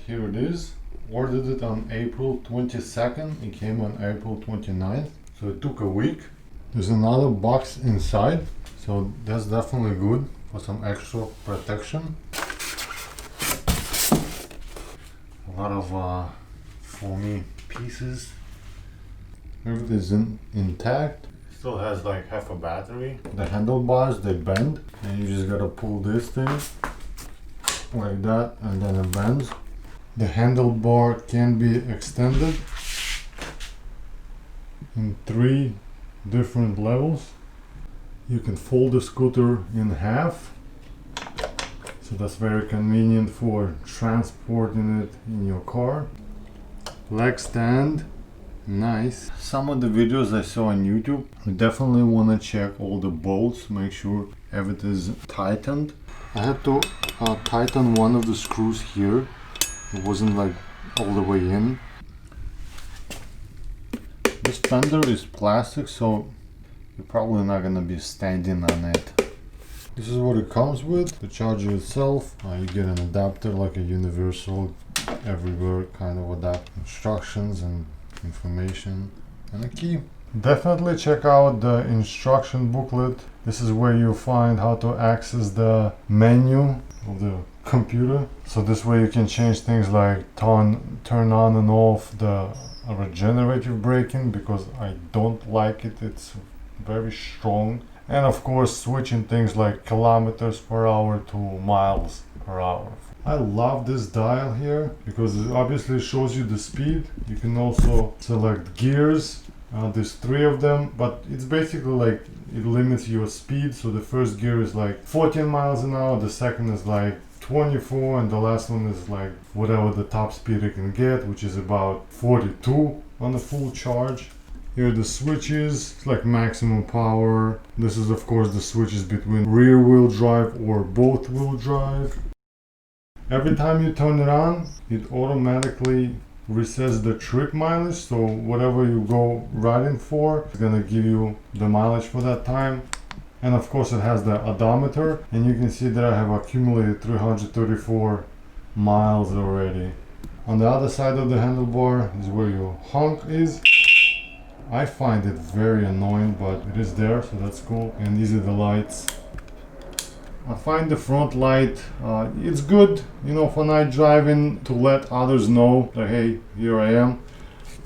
here it is. Ordered it on April 22nd. It came on April 29th. So it took a week. There's another box inside. So that's definitely good for some extra protection. A lot of foamy pieces. Everything's intact. Still has like half a battery. The handlebars, they bend, and you just gotta pull this thing like that, and then it bends. The handlebar can be extended in 3 different levels. You can fold the scooter in half, so that's very convenient for transporting it in your car. Leg stand. Nice. Some of the videos I saw on YouTube, you definitely want to check all the bolts, make sure everything is tightened. I had to tighten one of the screws here. It wasn't like all the way in. This fender is plastic, so you're probably not going to be standing on it. This is what it comes with. The charger itself, you get an adapter, like a universal everywhere kind of adapter. Instructions and information and a key. Definitely check out the instruction booklet. This is where you find how to access the menu of the computer. So this way you can change things like turn on and off the regenerative braking, because I don't like it. It's very strong. And of course switching things like kilometers per hour to miles per hour. I love this dial here because it obviously shows you the speed. You can also select gears. There's 3 of them, but it's basically like it limits your speed. So the first gear is like 14 miles an hour, the second is like 24, and the last one is like whatever the top speed you can get, which is about 42 on a full charge. Here are the switches. It's like maximum power. This is of course the switches between rear wheel drive or both wheel drive. Every time you turn it on, it automatically resets the trip mileage. So whatever you go riding for, it's gonna give you the mileage for that time. And of course it has the odometer, and you can see that I have accumulated 334 miles already. On the other side of the handlebar is where your honk is. I find it very annoying, but it is there, so that's cool. And these are the lights. I find the front light, it's good, you know, for night driving, to let others know that hey, here I am.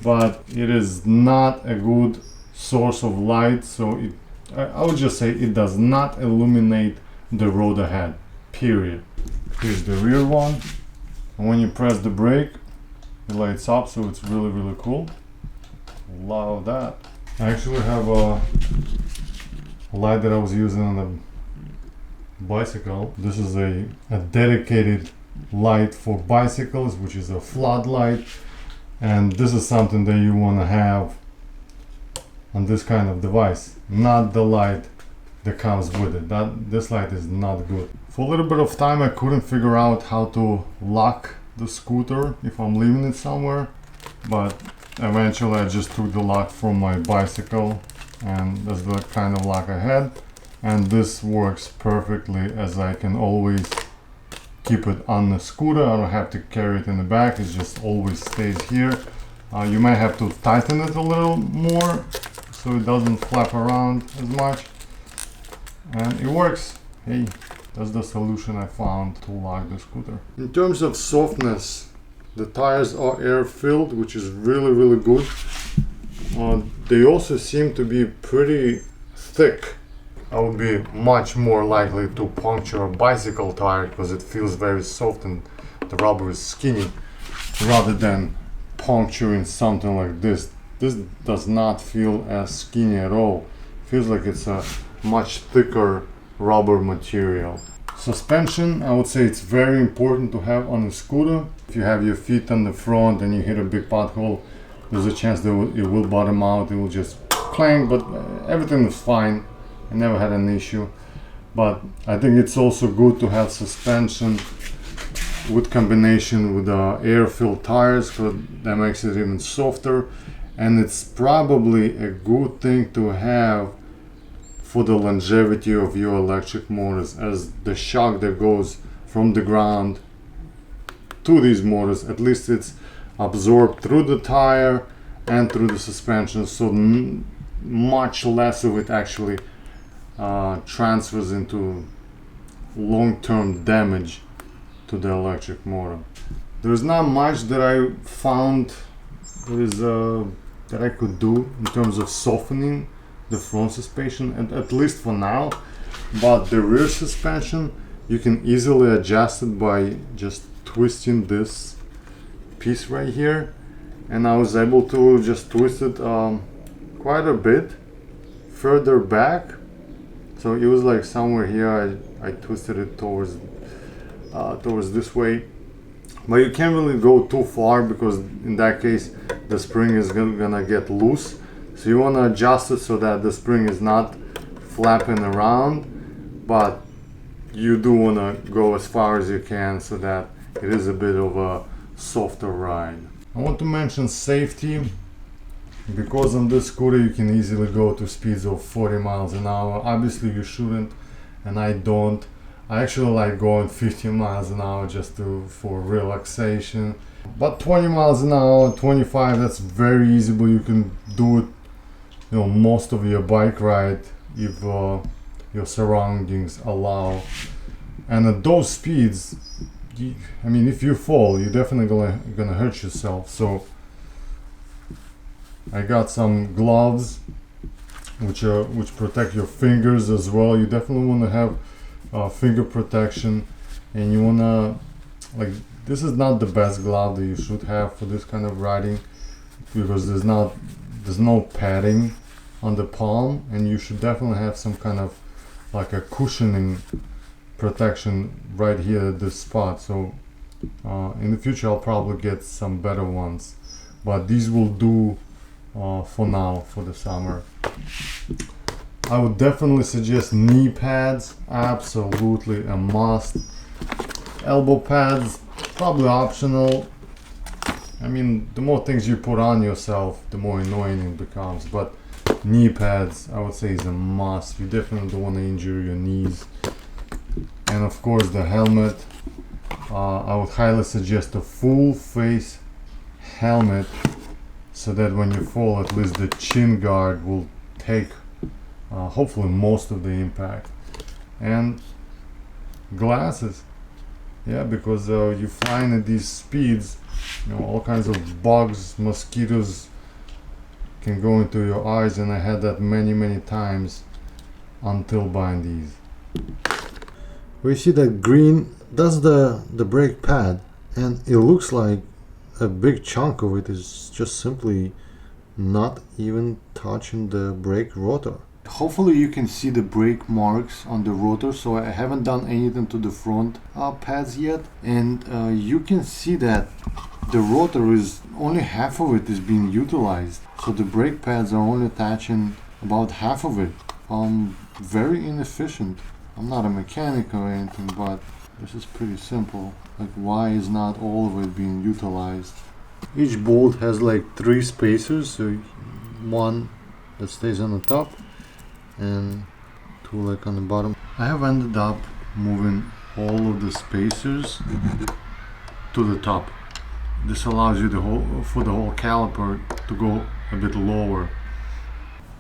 But it is not a good source of light, so I would just say it does not illuminate the road ahead, period. Here's the rear one, and when you press the brake, it lights up, so it's really, really cool. Love that. I actually have a light that I was using on the bicycle. This is a dedicated light for bicycles, which is a floodlight, and this is something that you want to have on this kind of device, not the light that comes with it. This light is not good. For a little bit of time I couldn't figure out how to lock the scooter if I'm leaving it somewhere, but eventually I just took the lock from my bicycle, and that's the kind of lock I had. And this works perfectly, as I can always keep it on the scooter. I don't have to carry it in the back, it just always stays here. You might have to tighten it a little more so it doesn't flap around as much, and it works. Hey, that's the solution I found to lock the scooter. In terms of softness, the tires are air filled, which is really, really good. They also seem to be pretty thick. I would be much more likely to puncture a bicycle tire because it feels very soft and the rubber is skinny, rather than puncturing something like this. This does not feel as skinny at all. It feels like it's a much thicker rubber material. Suspension, I would say it's very important to have on a scooter. If you have your feet on the front and you hit a big pothole, there's a chance that it will bottom out, it will just clang, but everything is fine. I never had an issue. But I think it's also good to have suspension with combination with air-filled tires, because that makes it even softer. And it's probably a good thing to have for the longevity of your electric motors, as the shock that goes from the ground to these motors. At least it's absorbed through the tire and through the suspension, so much less of it actually transfers into long-term damage to the electric motor. There's not much that I found that I could do in terms of softening the front suspension, at least for now. But the rear suspension, you can easily adjust it by just twisting this piece right here, and I was able to just twist it quite a bit further back. So it was like somewhere here, I twisted it towards this way, but you can't really go too far, because in that case the spring is gonna get loose. So you want to adjust it so that the spring is not flapping around, but you do want to go as far as you can so that it is a bit of a softer ride. I want to mention safety, because on this scooter you can easily go to speeds of 40 miles an hour. Obviously you shouldn't, and I don't. I actually like going 50 miles an hour just for relaxation. But 20 miles an hour, 25, that's very easy, but you can do it, you know, most of your bike ride if your surroundings allow. And at those speeds, I mean, if you fall, you're definitely gonna hurt yourself. So I got some gloves which protect your fingers as well. You definitely want to have finger protection, and you wanna, like, this is not the best glove that you should have for this kind of riding, because there's no padding on the palm, and you should definitely have some kind of like a cushioning protection right here at this spot. So in the future I'll probably get some better ones, but these will do for now, for the summer. I would definitely suggest knee pads, absolutely a must. Elbow pads, probably optional. I mean, the more things you put on yourself, the more annoying it becomes, but knee pads, I would say, is a must. You definitely don't want to injure your knees. And of course the helmet. I would highly suggest a full face helmet, so that when you fall, at least the chin guard will take hopefully most of the impact. And glasses, yeah, because you're flying at these speeds, you know, all kinds of bugs, mosquitoes can go into your eyes, and I had that many times until buying these. We see that green, that's the brake pad, and it looks like a big chunk of it is just simply not even touching the brake rotor. Hopefully you can see the brake marks on the rotor. So I haven't done anything to the front pads yet, and you can see that the rotor is only half of it is being utilized, so the brake pads are only attaching about half of it. Very inefficient. I'm not a mechanic or anything, but this is pretty simple. Like, why is not all of it being utilized? Each bolt has like 3 spacers, so one that stays on the top and 2 like on the bottom. I have ended up moving all of the spacers to the top. This allows you for the whole caliper to go a bit lower.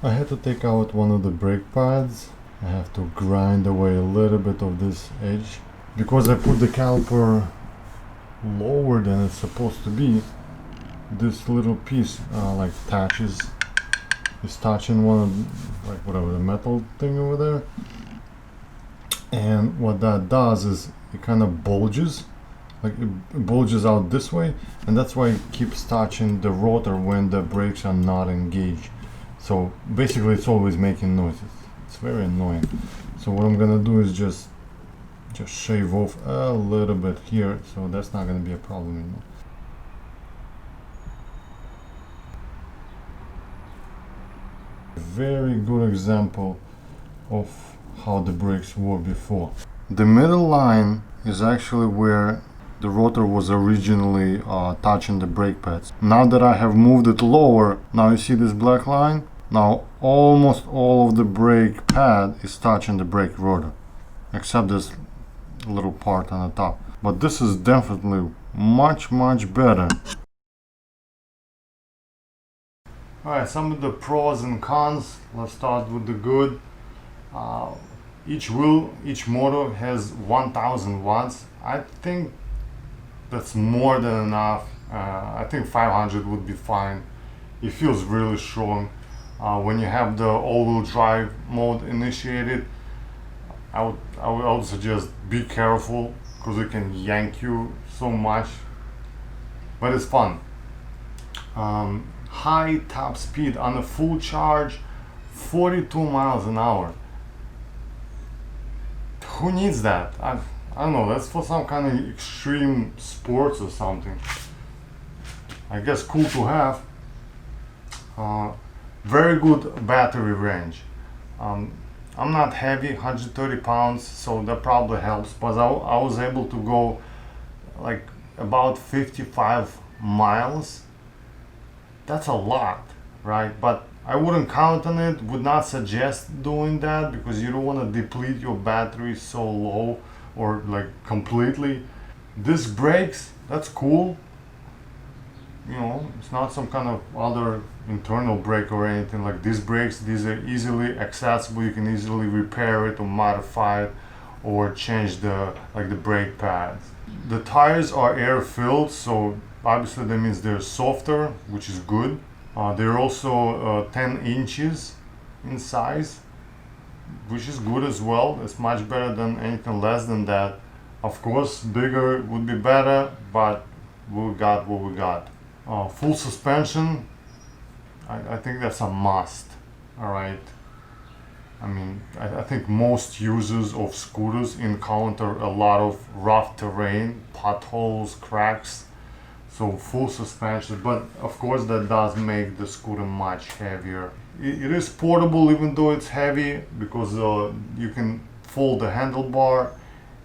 I had to take out one of the brake pads. I have to grind away a little bit of this edge, because I put the caliper lower than it's supposed to be. This little piece like is touching one of, like, whatever, the metal thing over there, and what that does is it kind of bulges, like it bulges out this way, and that's why it keeps touching the rotor when the brakes are not engaged. So basically it's always making noises. It's very annoying. So what I'm gonna do is just shave off a little bit here, so that's not gonna be a problem anymore. Very good example of how the brakes were before. The middle line is actually where the rotor was originally touching the brake pads. Now that I have moved it lower, now you see this black line? Now almost all of the brake pad is touching the brake rotor, except this little part on the top. but this is definitely much better. Alright, some of the pros and cons. Let's start with the good. Each motor has 1000 watts. I think that's more than enough. I think 500 would be fine. It feels really strong. When you have the all-wheel drive mode initiated, I would suggest be careful because it can yank you so much, but it's fun. High top speed on a full charge, 42 miles an hour. Who needs that? I don't know, that's for some kind of extreme sports or something. I guess cool to have. Very good battery range. I'm not heavy, 130 pounds, so that probably helps, but I was able to go like about 55 miles. That's a lot, right? But I wouldn't count on it, would not suggest doing that because you don't want to deplete your battery so low or like completely. Disc brakes, that's cool. You know, it's not some kind of other internal brake or anything like disc brakes. These are easily accessible. You can easily repair it or modify it or change the brake pads. The tires are air filled, so obviously that means they're softer, which is good. They're also 10 inches in size, which is good as well. It's much better than anything less than that. Of course, bigger would be better, but we got what we got. Full suspension, I think that's a must. All right. I mean, I think most users of scooters encounter a lot of rough terrain, potholes, cracks. So full suspension, but of course that does make the scooter much heavier. It is portable even though it's heavy because you can fold the handlebar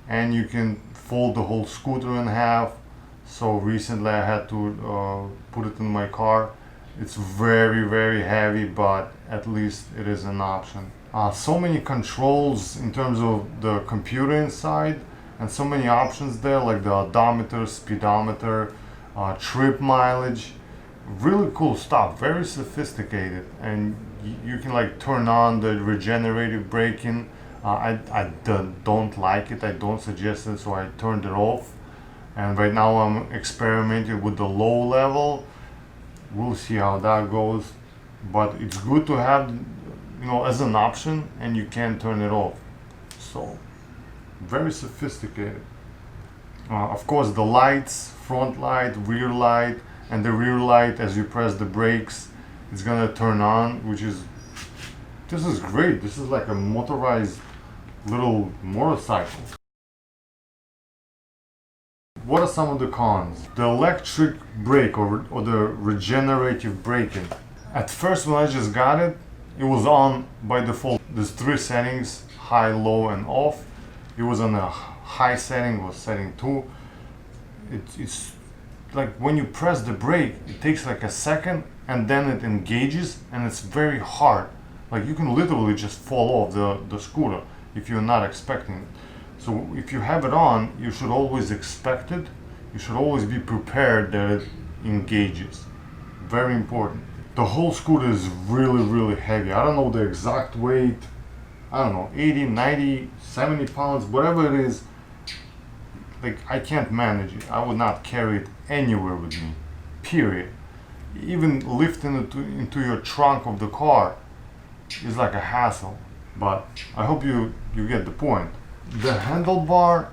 and you can fold the whole scooter in half. So recently I had to put it in my car. It's very heavy, but at least it is an option. So many controls in terms of the computer inside and so many options there, like the odometer, speedometer, trip mileage. Really cool stuff, very sophisticated, and you can like turn on the regenerative braking. I don't like it, I don't suggest it, so I turned it off. And right now I'm experimenting with the low level. We'll see how that goes, but it's good to have, you know, as an option, and you can turn it off. So very sophisticated. Of course, the lights, front light, rear light, and the rear light, as you press the brakes, it's gonna turn on, this is great. This is like a motorized little motorcycle. What are some of the cons? The electric brake or the regenerative braking. At first when I just got it, it was on by default. There's 3 settings, high, low, and off. It was on a high setting, was setting 2. It's like when you press the brake, it takes like a second and then it engages, and it's very hard. Like you can literally just fall off the scooter if you're not expecting it. So if you have it on, you should always expect it. You should always be prepared that it engages. Very important. The whole scooter is really heavy. I don't know the exact weight. I don't know, 80, 90, 70 pounds, whatever it is. Like I can't manage it. I would not carry it anywhere with me, period. Even lifting it into your trunk of the car is like a hassle. But I hope you get the point. The handlebar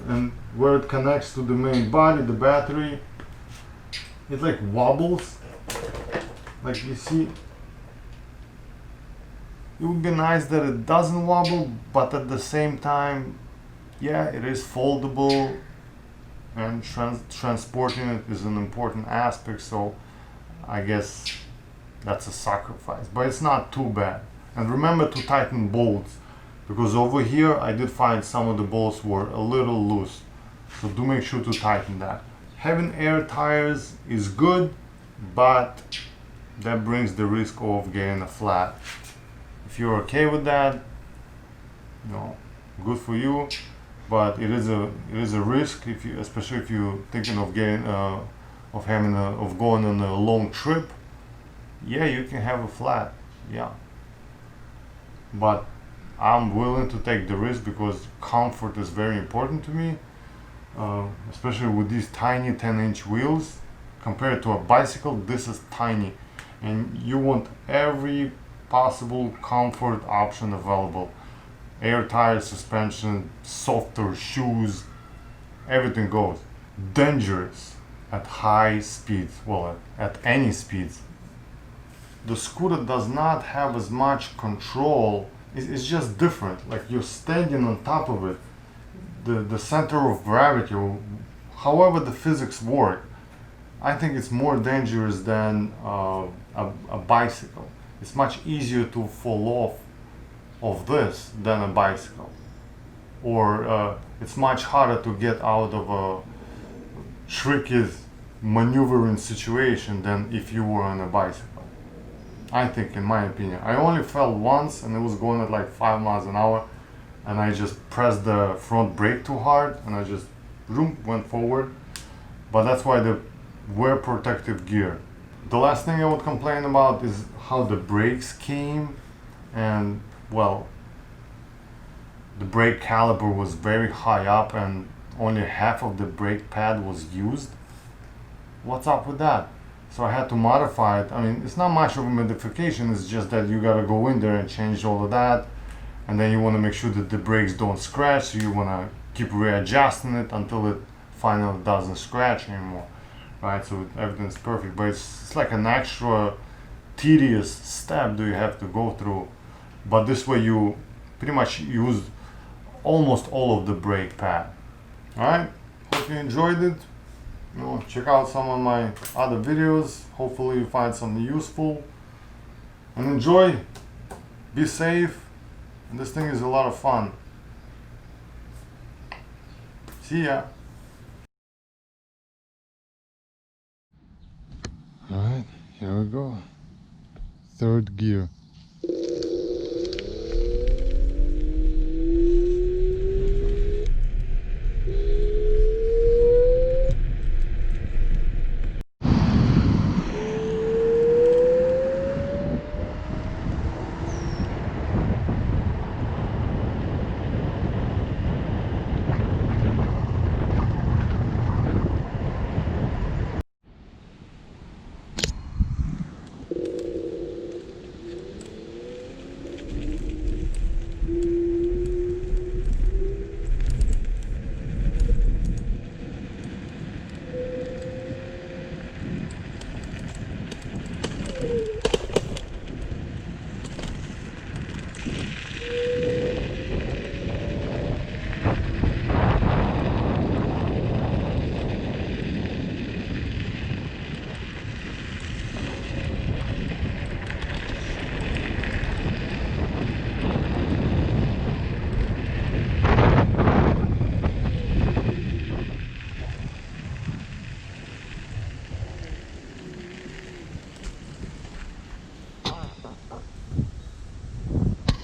and where it connects to the main body, the battery, it like wobbles. Like you see, it would be nice that it doesn't wobble, but at the same time, yeah, it is foldable, and transporting it is an important aspect, so I guess that's a sacrifice, but it's not too bad. And remember to tighten bolts, because over here I did find some of the bolts were a little loose, so do make sure to tighten that. Having air tires is good, but that brings the risk of getting a flat. If you're okay with that, you know, good for you. but it is a risk if you, especially if you're thinking of getting of going on a long trip. Yeah, you can have a flat, yeah, but I'm willing to take the risk because comfort is very important to me, especially with these tiny 10-inch wheels. Compared to a bicycle, this is tiny, and you want every possible comfort option available. Air tire suspension, softer shoes, everything goes. Dangerous at high speeds, well, at any speeds. The scooter does not have as much control. It's just different. Like you're standing on top of it. The center of gravity, or however the physics work, I think it's more dangerous than a bicycle. It's much easier to fall off of this than a bicycle, or it's much harder to get out of a tricky maneuvering situation than if you were on a bicycle. I think, in my opinion. I only fell once, and it was going at like 5 miles an hour, and I just pressed the front brake too hard, and I just went forward. But that's why they wear protective gear. The last thing I would complain about is how the brakes came, and well, the brake caliper was very high up and only half of the brake pad was used. What's up with that? So I had to modify it. I mean, it's not much of a modification, it's just that you gotta go in there and change all of that, and then you want to make sure that the brakes don't scratch, so you want to keep readjusting it until it finally doesn't scratch anymore, right? So everything's perfect, but it's like an extra tedious step that you have to go through. But this way you pretty much use almost all of the brake pad. Alright, hope you enjoyed it. Check out some of my other videos. Hopefully you find something useful. And enjoy. Be safe. And this thing is a lot of fun. See ya. Alright, here we go. Third gear.